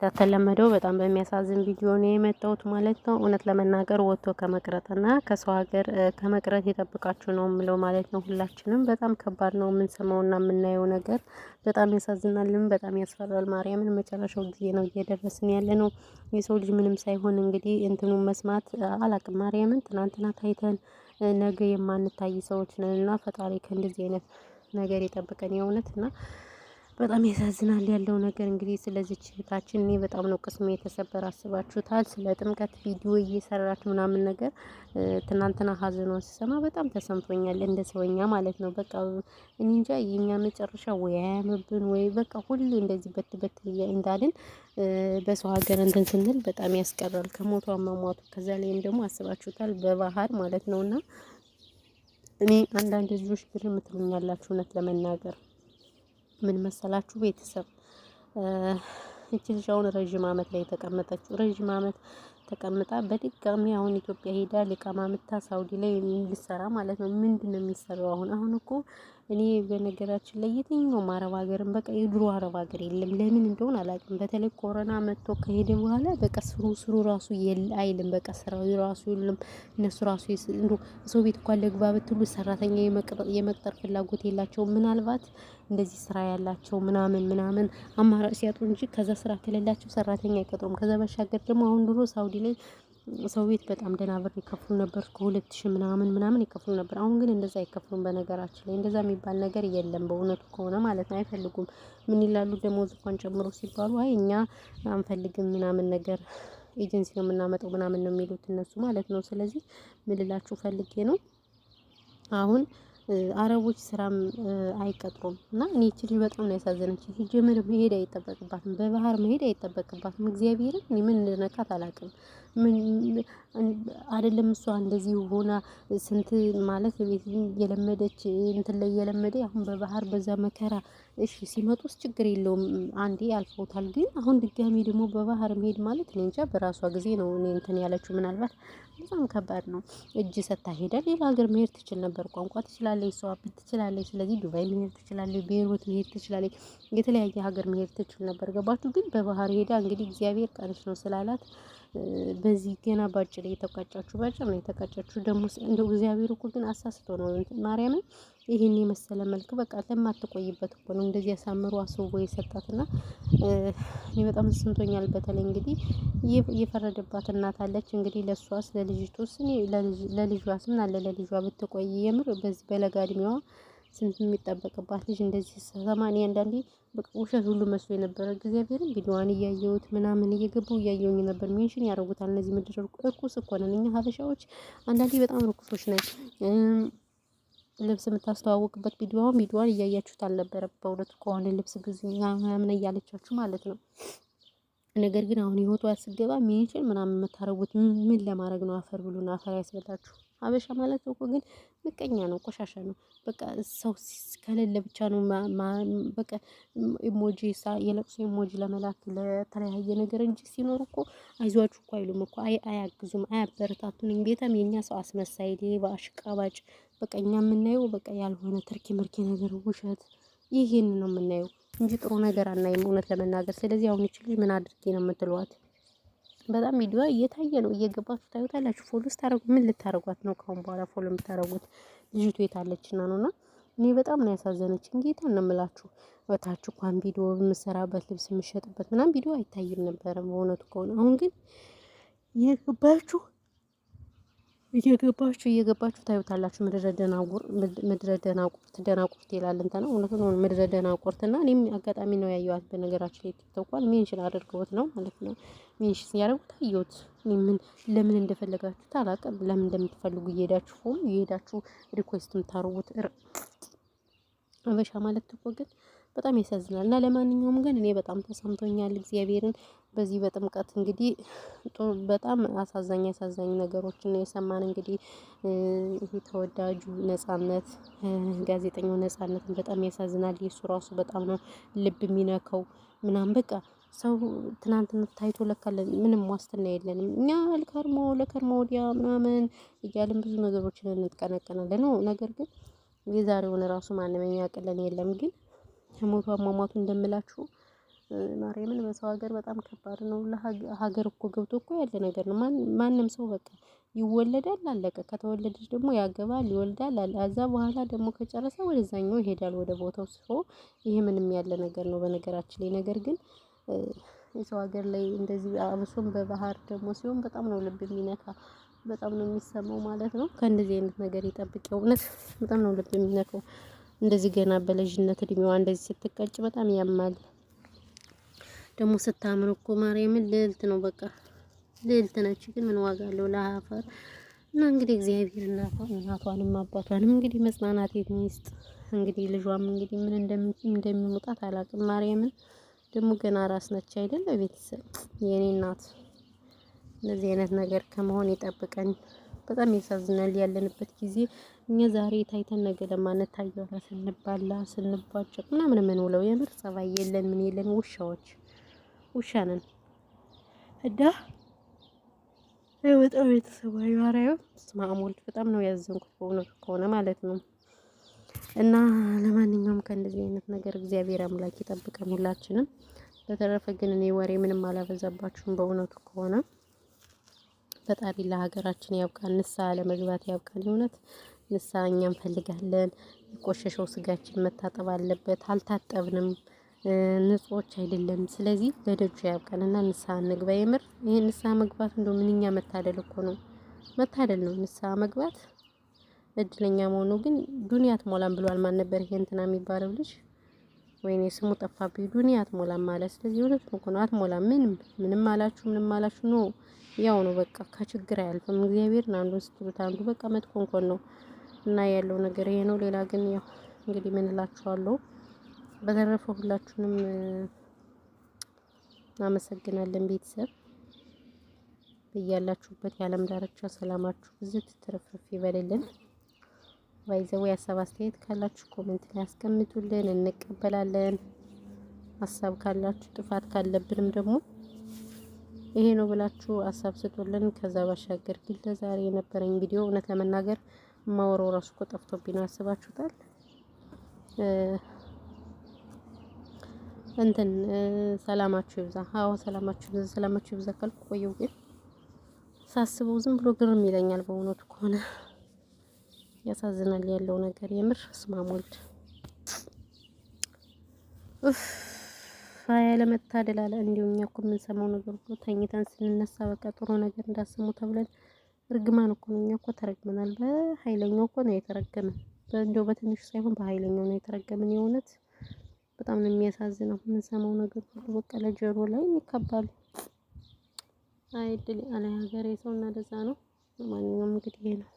እንደተለመደው በጣም በሚያሳዝን ቪዲዮ ነው የመጣሁት ማለት ነው። እውነት ለመናገር ወጥቶ ከመቅረትና ከሰው ሀገር ከመቅረት የጠብቃችሁ ነው የምለው ማለት ነው። ሁላችንም በጣም ከባድ ነው የምንሰማውና የምናየው ነገር በጣም ያሳዝናልም፣ በጣም ያስፈራል። ማርያምን መጨረሻው ጊዜ ነው እየደረስን ያለ ነው። የሰው ልጅ ምንም ሳይሆን እንግዲህ እንትኑን መስማት አላቅም። ማርያምን ትናንትና ታይተን ነገ የማንታይ ሰዎች ነንና ፈጣሪ ከእንደዚህ አይነት ነገር የጠብቀን የእውነት እና በጣም ያሳዝናል ያለው ነገር። እንግዲህ ስለዚህ እህታችን እኔ በጣም ነው ቅስሜ የተሰበረ። አስባችሁታል? ስለ ጥምቀት ቪዲዮ እየሰራች ምናምን ነገር ትናንትና ሀዘኗን ስሰማ በጣም ተሰምቶኛል፣ እንደ ሰውኛ ማለት ነው። በቃ እኔ እንጃ የኛ መጨረሻ ወይ አያምብን ወይ በቃ ሁሌ እንደዚህ በት እንዳልን በሰው ሀገር እንትን ስንል በጣም ያስቀራል። ከሞቷ መሟቱ ከዛ ላይም ደግሞ አስባችሁታል በባህር ማለት ነውና እኔ አንዳንድ ልጆች ግርም ትሉኛላችሁ እውነት ለመናገር ምን መሰላችሁ ቤተሰብ እቺ ልጅ አሁን ረጅም አመት ላይ ተቀመጠችው። ረጅም አመት ተቀምጣ በድጋሚ አሁን ኢትዮጵያ ሄዳ ሊቃማ ምታ ሳውዲ ላይ ልትሰራ ማለት ነው። ምንድነው የሚሰራው? አሁን እኮ እኔ በነገራችን ላይ የትኛውም አረብ ሀገርም በቃ የድሮ አረብ ሀገር የለም። ለምን እንደሆነ አላውቅም። በተለይ ኮሮና መጥቶ ከሄደ በኋላ በቃ ስሩ ራሱ አይልም። በቃ ስራው ራሱ የለም። እነሱ ራሱ እንደው ሰው ቤት እንኳን ለግባ ብትሉ ሰራተኛ የመቅጠር ፍላጎት የላቸውም። ምናልባት እንደዚህ ስራ ያላቸው ምናምን አማራጭ ሲያጡ እንጂ ከዛ ስራ ከሌላቸው ሰራተኛ አይቀጥሩም። ከዛ ባሻገር ደግሞ አሁን ድሮ ሳውዲ ላይ ሰው ቤት በጣም ደህና ብር ይከፍሉ ነበር። ከ2000 ምናምን ይከፍሉ ነበር። አሁን ግን እንደዛ አይከፍሉም። በነገራችን ላይ እንደዛ የሚባል ነገር የለም። በእውነቱ ከሆነ ማለት ነው አይፈልጉም። ምን ይላሉ? ደሞዝ እንኳን ጨምሮ ሲባሉ አይ እኛ አንፈልግም ምናምን ነገር ኤጀንሲ ነው የምናመጣው ምናምን ነው የሚሉት እነሱ ማለት ነው። ስለዚህ ምን ልላችሁ ፈልጌ ነው አሁን አረቦች ስራም አይቀጥሩም እና እኔ እቺ ልጅ በጣም ነው ያሳዘነችኝ። ሲጀመር መሄድ አይጠበቅባትም፣ በባህር መሄድ አይጠበቅባትም። እግዚአብሔርን እኔ ምን እንደነካት አላውቅም። ምን አይደለም እሷ እንደዚህ ሆና ስንት ማለት ቤት የለመደች እንትን ላይ የለመደ አሁን በባህር በዛ መከራ እሺ ሲመጡስ ችግር የለውም አንዴ አልፈውታል። ግን አሁን ድጋሚ ደግሞ በባህር መሄድ ማለት እኔ እንጃ በራሷ ጊዜ ነው እኔ እንትን ያለችው ምናልባት በጣም ከባድ ነው። እጅ ሰታ ሄዳ ሌላ ሀገር መሄድ ትችል ነበር። ቋንቋ ትችላለች፣ ሰው አብት ትችላለች። ስለዚህ ዱባይ መሄድ ትችላለች፣ ቤይሩት መሄድ ትችላለች፣ የተለያየ ሀገር መሄድ ትችል ነበር። ገባችሁ? ግን በባህር ሄዳ እንግዲህ እግዚአብሔር ቀንሽ ነው ስላላት በዚህ ገና ባጭር የተቃጫችሁ ባጭር ነው የተቃጫችሁ። ደግሞ እንደው እግዚአብሔር እኮ ግን አሳስቶ ነው ማርያምን ይሄን የመሰለ መልክ በቃ ለማትቆይበት እኮ ነው እንደዚህ ያሳምሩ አስቦ የሰጣትና እኔ በጣም ተሰምቶኛል። በተለይ እንግዲህ የፈረደባት እናት አለች እንግዲህ ለሷስ ለልጅቱስ እኔ ለልጇስ ምን አለ ለልጇ ብትቆይ የምር በዚህ በለጋ እድሜዋ ስንት የሚጠበቅባት ልጅ እንደዚህ ሰማን አንዳንዴ በቃ ውሸት ሁሉ መስሎ የነበረ እግዚአብሔርን ቪዲዮዋን እያየሁት ምናምን እየገባው እያየሁኝ ነበር። ሜንሽን ያደርጉታል እነዚህ ምድር እርኩስ እኮ ነን እኛ ሀበሻዎች አንዳንዴ በጣም ርኩሶች ነን። ልብስ የምታስተዋውቅበት ቪዲዮዋን እያያችሁት አልነበረም? በእውነቱ ከሆነ ልብስ ግዙ ምናምን እያለቻችሁ ማለት ነው። ነገር ግን አሁን ህይወቷ ያስገባ ሜንሽን ምናምን የምታረጉት ምን ለማድረግ ነው? አፈር ብሉና አፈር ያስበላችሁ። ሀበሻ ማለት እኮ ግን ምቀኛ ነው፣ ቆሻሻ ነው። በቃ ሰው ከሌለ ብቻ ነው በቃ ኢሞጂ የለቅሶ ኢሞጂ ለመላክ ለተለያየ ነገር እንጂ ሲኖር እኮ አይዟችሁ እኮ አይሉም እኮ አያግዙም፣ አያበረታቱንም። ቤተም የኛ ሰው አስመሳይ፣ ሌባ፣ አሽቃባጭ በቃ እኛ የምናየው በቃ ያልሆነ ትርኪ ምርኪ ነገር ውሸት ይሄን ነው የምናየው እንጂ ጥሩ ነገር አናይም እውነት ለመናገር። ስለዚህ አሁን እቺ ልጅ ምን አድርጌ ነው የምትሏት? በጣም ቪዲዮ እየታየ ነው፣ እየገባችሁ ታዩታላችሁ። ፎሎ ስታረጉ ምን ልታረጓት ነው? ካሁን በኋላ ፎሎ የምታረጉት ልጅቱ የታለችና ነውና እኔ በጣም ነው ያሳዘነችኝ። ጌታ ነው የምላችሁ። ወታችሁ እንኳን ቪዲዮ የምሰራበት ልብስ የምሸጥበት ምናምን ቪዲዮ አይታይም ነበር በእውነቱ ከሆነ። አሁን ግን እየገባችሁ ታዩታላችሁ። ምድረ ደናቁርት ይላል እንትና እውነት ነው። ምድረ ደናቁርትና እኔም አጋጣሚ ነው ያየኋት በነገራችን ላይ ቲክቶክ ሜንሽን አድርገውት ነው ማለት ነው። ሜንሽን ሲያደርጉት አየሁት። እኔ ለምን እንደፈለጋችሁት አላውቅም። ለምን እንደምትፈልጉ እየሄዳችሁ ሪኩዌስት የምታረጉት አበሻ ማለት እኮ ግን በጣም ያሳዝናል። እና ለማንኛውም ግን እኔ በጣም ተሰምቶኛል እግዚአብሔርን በዚህ በጥምቀት እንግዲህ በጣም አሳዛኝ ነገሮችን ነው የሰማን። እንግዲህ ይሄ ተወዳጁ ነጻነት ጋዜጠኛው ነጻነትን በጣም ያሳዝናል። የሱ ራሱ በጣም ነው ልብ የሚነካው ምናምን በቃ ሰው ትናንትና ታይቶ ለካለን ምንም ዋስትና የለንም እኛ ለከርሞ ወዲያ ምናምን እያልን ብዙ ነገሮችን እንጥቀነቀናለን ነው። ነገር ግን የዛሬውን ራሱ ማንም የሚያውቅልን የለም። ግን ከሞቷ አሟሟቱ እንደምላችሁ ማርያምን በሰው ሀገር በጣም ከባድ ነው። ለሀገር እኮ ገብቶ እኮ ያለ ነገር ነው። ማንም ሰው በቃ ይወለዳል፣ አለቀ። ከተወለደች ደግሞ ያገባል፣ ይወልዳል፣ ከዛ በኋላ ደግሞ ከጨረሰ ወደዛኛው ይሄዳል ወደ ቦታው ሰው። ይሄ ምንም ያለ ነገር ነው በነገራችን ላይ። ነገር ግን የሰው ሀገር ላይ እንደዚህ አብሶም በባህር ደግሞ ሲሆን በጣም ነው ልብ የሚነካ፣ በጣም ነው የሚሰማው ማለት ነው። ከእንደዚህ አይነት ነገር ይጠብቅ። እውነት በጣም ነው ልብ የሚነካው። እንደዚህ ገና በልጅነት እድሜዋ እንደዚህ ስትቀጭ በጣም ያማል። ደግሞ ስታምር እኮ ማርያምን ልዕልት ነው፣ በቃ ልዕልት ነች። ግን ምን ዋጋ አለው ለአፈር። እና እንግዲህ እግዚአብሔር እናቷንም አባቷንም እንግዲህ መጽናናት ይስጥ። እንግዲህ ልጇም እንግዲህ ምን እንደሚሞጣት አላውቅም። ማርያምን ደግሞ ገና ራስ ነች አይደል? ቤተሰብ የኔ እናት እንደዚህ አይነት ነገር ከመሆን ይጠብቀን። በጣም ያሳዝናል ያለንበት ጊዜ። እኛ ዛሬ ታይተን ነገ ለማንታየው ስንባላ ስንባጨቅ ምናምን የምንውለው የምር ጸባይ የለን ምን የለን ውሻዎች፣ ውሻ ነን። እና በጣም ቤተሰባዊ ማርያም ስማሙል በጣም ነው ያዘንኩት በእውነቱ ከሆነ ማለት ነው። እና ለማንኛውም ከእንደዚህ አይነት ነገር እግዚአብሔር አምላክ ይጠብቀን ሁላችንም። በተረፈ ግን እኔ ወሬ ምንም አላበዛባችሁም በእውነቱ ከሆነ ፈጣሪ ለሀገራችን ያብቃን፣ ንስሐ ለመግባት ያብቃን። እውነት ንስሐ እኛ እንፈልጋለን። የቆሸሸው ስጋችን መታጠብ አለበት። አልታጠብንም፣ ንጹዎች አይደለም። ስለዚህ ለደጁ ያብቃንና ንስሐ እንግባ። የምር ይሄ ንስሐ መግባት እንደው ምንኛ መታደል እኮ ነው፣ መታደል ነው ንስሐ መግባት። እድለኛ መሆኑ ግን ዱንያ አትሞላም ብሏል። ማን ነበር ይሄ እንትና የሚባለው ልጅ? ወይኔ ስሙ ጠፋብኝ። ዱንያ አትሞላም ማለት ስለዚህ እውነት ነው፣ አትሞላም። ምንም አላችሁ ምንም አላችሁ ነው ያው ነው በቃ። ከችግር አያልፍም። እግዚአብሔርን አንዱን ስትሉት አንዱ በቃ መጥፎ እንኳን ነው። እና ያለው ነገር ይሄ ነው። ሌላ ግን ያው እንግዲህ ምን እላችኋለሁ። በተረፈ ሁላችሁንም እናመሰግናለን ቤተሰብ። በያላችሁበት የዓለም ዳርቻ ሰላማችሁ ብዙ ትርፍርፍ ይበልልን። ባይዘው ሀሳብ አስተያየት ካላችሁ ኮሜንት ላይ አስቀምጡልን፣ እንቀበላለን። ሀሳብ ካላችሁ ጥፋት ካለብንም ደግሞ ይሄ ነው ብላችሁ ሀሳብ ስጡልን። ከዛ ባሻገር ግን ለዛሬ የነበረኝ ቪዲዮ እውነት ለመናገር ማወራው ራሱ እኮ ጠፍቶብኝ ነው። አስባችሁታል? እንትን ሰላማችሁ ይብዛ። አዎ ሰላማችሁ ይብዛ ካልኩ ቆየው፣ ግን ሳስበው ዝም ብሎ ግርም ይለኛል በእውነቱ ከሆነ። ያሳዝናል ያለው ነገር የምር ስማሞልድ ያለመታደል አለ። እንዲሁ እኛ እኮ የምንሰማው ነገር እኮ ተኝተን ስንነሳ በቃ ጥሩ ነገር እንዳሰሙ ተብለን እርግማን እኮ ነው። እኛ እኮ ተረግመናል። በኃይለኛው እኮ ነው የተረገመን። እንደው በትንሹ ሳይሆን በኃይለኛው ነው የተረገመን። የእውነት በጣም ነው የሚያሳዝነው የምንሰማው ነገር ሁሉ በቃ ለጆሮ ላይ ይከባል። አይድል አለ ሀገሬ ሰው እና ለዛ ነው። ለማንኛውም እንግዲህ ነው